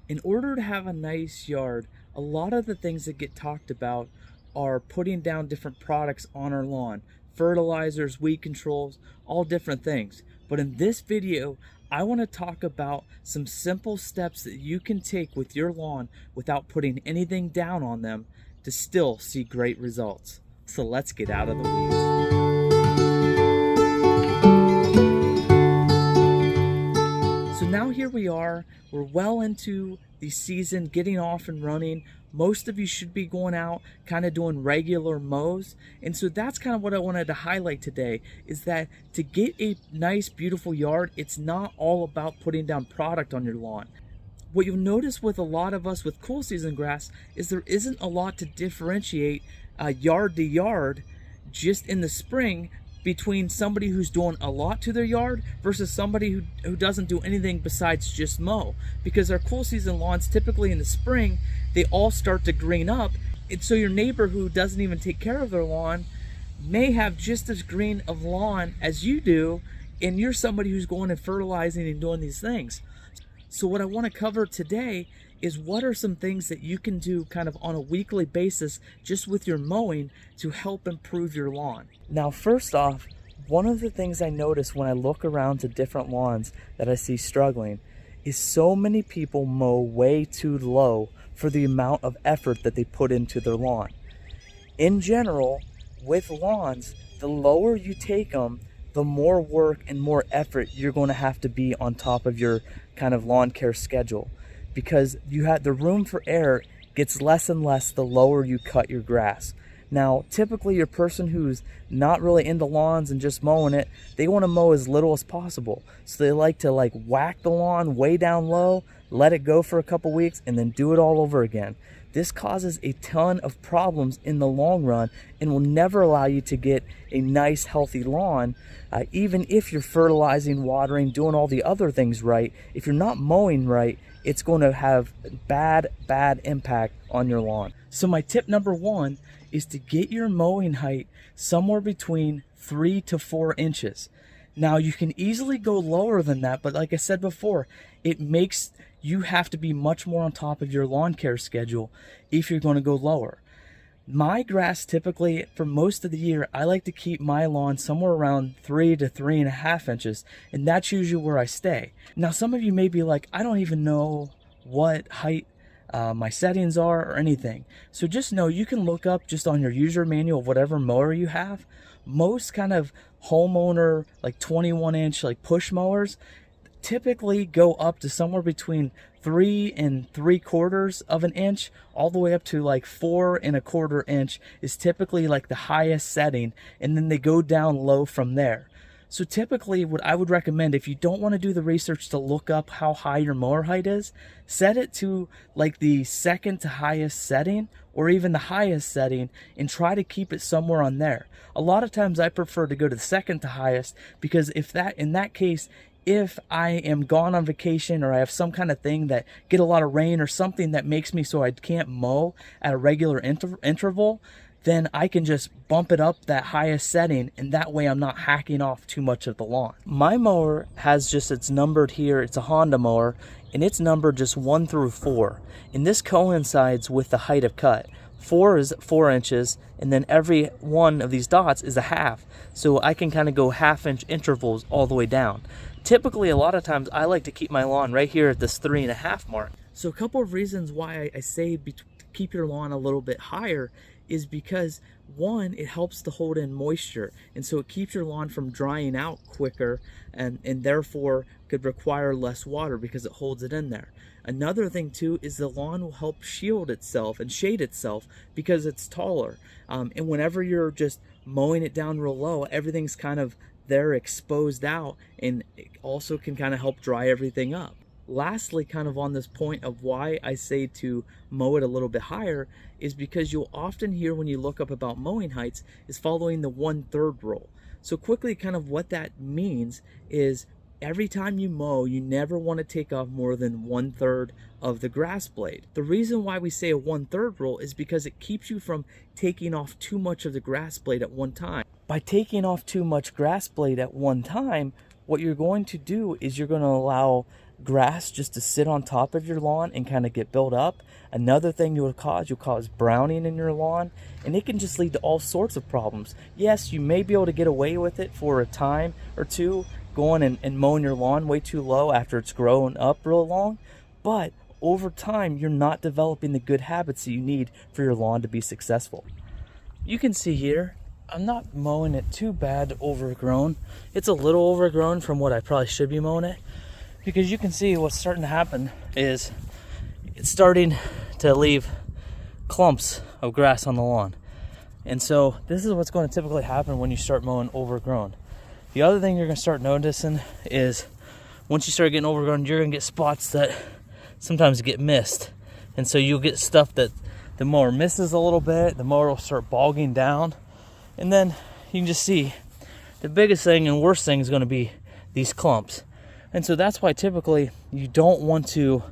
In order to have a nice yard, a lot of the things that get talked about are putting down different products on our lawn, fertilizers, weed controls, all different things. But in this video, I want to talk about some simple steps that you can take with your lawn without putting anything down on them to still see great results. So let's get out of the weeds. So now here we are, we're well into the season, getting off and running. Most of you should be going out kind of doing regular mows. And so that's kind of what I wanted to highlight today, is that to get a nice, beautiful yard, it's not all about putting down product on your lawn. What you'll notice with a lot of us with cool season grass is there isn't a lot to differentiate yard to yard just in the spring between somebody who's doing a lot to their yard versus somebody who doesn't do anything besides just mow. Because our cool season lawns, typically in the spring, they all start to green up. And so your neighbor who doesn't even take care of their lawn may have just as green of lawn as you do, and you're somebody who's going and fertilizing and doing these things. So what I want to cover today is what are some things that you can do kind of on a weekly basis just with your mowing to help improve your lawn. Now, first off, one of the things I notice when I look around to different lawns that I see struggling is so many people mow way too low for the amount of effort that they put into their lawn. In general, with lawns, the lower you take them, the more work and more effort you're going to have to be on top of your kind of lawn care schedule, because you have the room for error gets less and less the lower you cut your grass. Now, typically your person who's not really into lawns and just mowing it, they want to mow as little as possible. So they like to whack the lawn way down low, let it go for a couple weeks, and then do it all over again. This causes a ton of problems in the long run and will never allow you to get a nice, healthy lawn. Even if you're fertilizing, watering, doing all the other things right, if you're not mowing right, it's going to have bad impact on your lawn. So my tip number one is to get your mowing height somewhere between 3 to 4 inches. Now, you can easily go lower than that, but like I said before, it makes you have to be much more on top of your lawn care schedule if you're going to go lower. My grass, typically for most of the year, I like to keep my lawn somewhere around 3 to 3.5 inches, and that's usually where I stay. Now, some of you may be like, I don't even know what height my settings are or anything. So just know you can look up just on your user manual of whatever mower you have. Most kind of homeowner 21-inch push mowers typically go up to somewhere between 3 3/4 of an inch all the way up to 4 1/4 inch is typically the highest setting, and then they go down low from there. So typically what I would recommend, if you don't want to do the research to look up how high your mower height is, set it to the second to highest setting or even the highest setting and try to keep it somewhere on there. A lot of times I prefer to go to the second to highest, because in that case, if I am gone on vacation or I have some kind of thing that get a lot of rain or something that makes me so I can't mow at a regular interval, then I can just bump it up that highest setting, and that way I'm not hacking off too much of the lawn. My mower has it's numbered here, it's a Honda mower, and it's numbered just 1 through 4. And this coincides with the height of cut. 4 is 4 inches, and then every one of these dots is a half. So I can kind of go 1/2 inch intervals all the way down. Typically, a lot of times I like to keep my lawn right here at this 3.5 mark. So a couple of reasons why I say keep your lawn a little bit higher is because, one, it helps to hold in moisture, and so it keeps your lawn from drying out quicker, and therefore could require less water because it holds it in there. Another thing too is the lawn will help shield itself and shade itself because it's taller, and whenever you're just mowing it down real low, everything's kind of there exposed out, and it also can kind of help dry everything up. Lastly, kind of on this point of why I say to mow it a little bit higher, is because you'll often hear when you look up about mowing heights is following the 1/3 rule. So quickly, kind of what that means is every time you mow, you never want to take off more than 1/3 of the grass blade. The reason why we say a 1/3 rule is because it keeps you from taking off too much of the grass blade at one time. By taking off too much grass blade at one time, what you're going to do is you're going to allow grass just to sit on top of your lawn and kind of get built up. Another thing you'll cause browning in your lawn, and it can just lead to all sorts of problems. Yes, you may be able to get away with it for a time or two, going and mowing your lawn way too low after it's grown up real long, but over time you're not developing the good habits that you need for your lawn to be successful. You can see here, I'm not mowing it too bad overgrown. It's a little overgrown from what I probably should be mowing it, because you can see what's starting to happen is it's starting to leave clumps of grass on the lawn. And so this is what's going to typically happen when you start mowing overgrown. The other thing you're going to start noticing is once you start getting overgrown, you're going to get spots that sometimes get missed. And so you'll get stuff that the mower misses a little bit, the mower will start bogging down. And then you can just see the biggest thing and worst thing is going to be these clumps. And so that's why typically you don't want to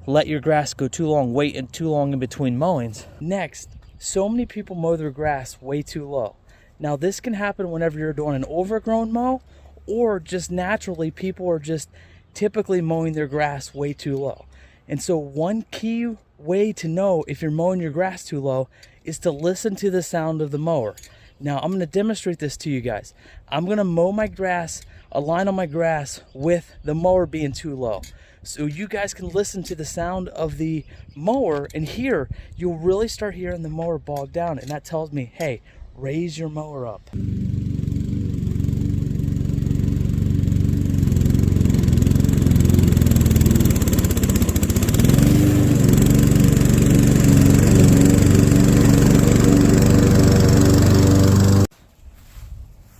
let your grass go too long, wait too long in between mowings. Next, so many people mow their grass way too low. Now this can happen whenever you're doing an overgrown mow, or just naturally people are just typically mowing their grass way too low. And so one key way to know if you're mowing your grass too low is to listen to the sound of the mower. Now I'm going to demonstrate this to you guys. I'm going to mow my grass, a line on my grass with the mower being too low. So you guys can listen to the sound of the mower, and here you'll really start hearing the mower bog down, and that tells me, hey, raise your mower up.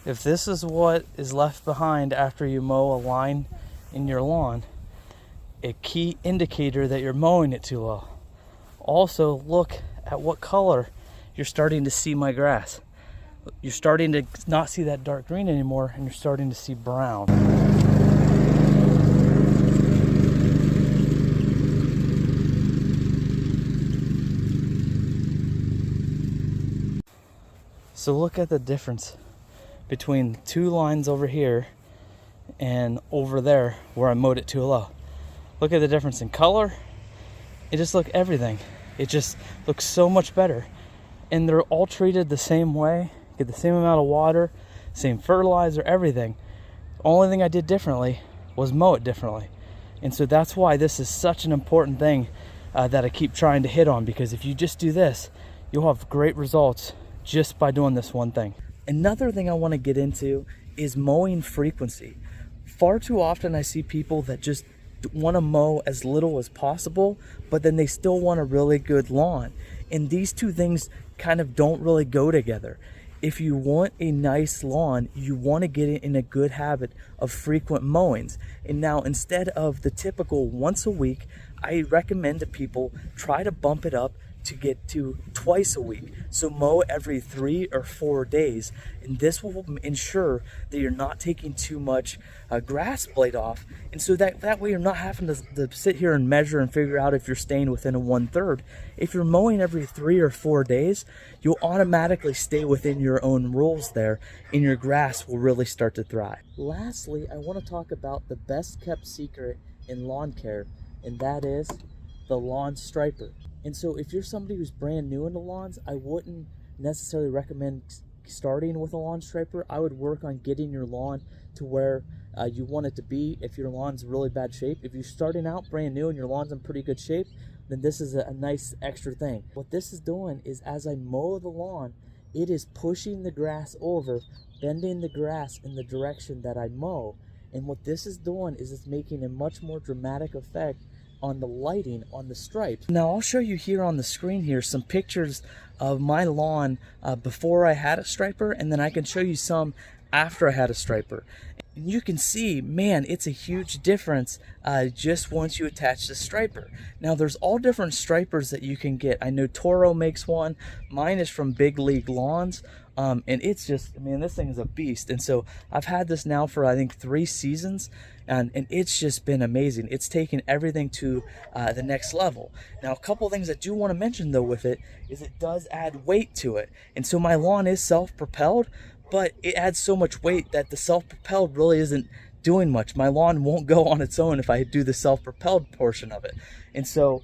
If this is what is left behind after you mow a line in your lawn, a key indicator that you're mowing it too low. Also, look at what color you're starting to see my grass. You're starting to not see that dark green anymore, and you're starting to see brown. So look at the difference between two lines over here and over there where I mowed it too low. Look at the difference in color. It just look everything. It just looks so much better. And they're all treated the same way, get the same amount of water, same fertilizer, everything. The only thing I did differently was mow it differently. And so that's why this is such an important thing that I keep trying to hit on, because if you just do this, you'll have great results just by doing this one thing. Another thing I want to get into is mowing frequency. Far too often I see people that just want to mow as little as possible, but then they still want a really good lawn. And these two things kind of don't really go together. If you want a nice lawn, you want to get it in a good habit of frequent mowings. And now, instead of the typical once a week, I recommend to people try to bump it up to get to twice a week. So mow every 3 or 4 days, and this will ensure that you're not taking too much grass blade off, and so that way you're not having to sit here and measure and figure out if you're staying within a 1/3. If you're mowing every 3 or 4 days, you'll automatically stay within your own rules there, and your grass will really start to thrive. Lastly, I want to talk about the best kept secret in lawn care, and that is the lawn striper. And so if you're somebody who's brand new into lawns, I wouldn't necessarily recommend starting with a lawn striper. I would work on getting your lawn to where you want it to be if your lawn's in really bad shape. If you're starting out brand new and your lawn's in pretty good shape, then this is a nice extra thing. What this is doing is, as I mow the lawn, it is pushing the grass over, bending the grass in the direction that I mow. And what this is doing is it's making a much more dramatic effect on the lighting on the stripes. Now I'll show you here on the screen here some pictures of my lawn before I had a striper, and then I can show you some after I had a striper. And you can see, man, it's a huge difference just once you attach the striper. Now there's all different stripers that you can get. I know Toro makes one. Mine is from Big League Lawns. And it's just, man, this thing is a beast. And so I've had this now for, I think, 3 seasons, and it's just been amazing. It's taken everything to the next level. Now, a couple things I do want to mention, though, with it is it does add weight to it. And so my lawn is self-propelled, but it adds so much weight that the self-propelled really isn't doing much. My lawn won't go on its own if I do the self-propelled portion of it. And so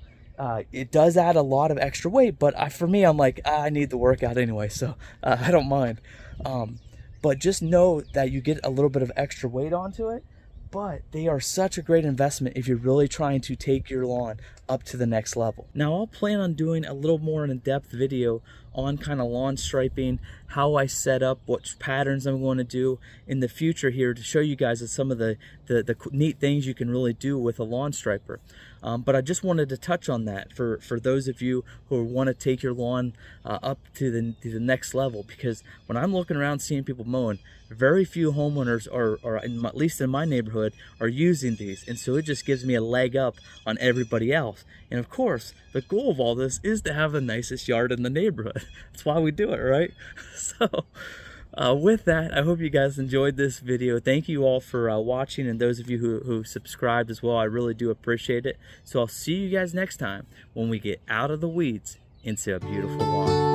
it does add a lot of extra weight, but for me, I'm like, I need the workout anyway, so I don't mind. But just know that you get a little bit of extra weight onto it, but they are such a great investment if you're really trying to take your lawn up to the next level. Now, I'll plan on doing a little more in-depth video on kind of lawn striping, how I set up, what patterns I'm going to do in the future here to show you guys some of the neat things you can really do with a lawn striper. But I just wanted to touch on that for those of you who want to take your lawn up to the next level, because when I'm looking around seeing people mowing, very few homeowners at least in my neighborhood, are using these, and so it just gives me a leg up on everybody else. And of course, the goal of all this is to have the nicest yard in the neighborhood. That's why we do it, right? So with that, I hope you guys enjoyed this video. Thank you all for watching, and those of you who subscribed as well. I really do appreciate it. So I'll see you guys next time when we get out of the weeds into a beautiful lawn.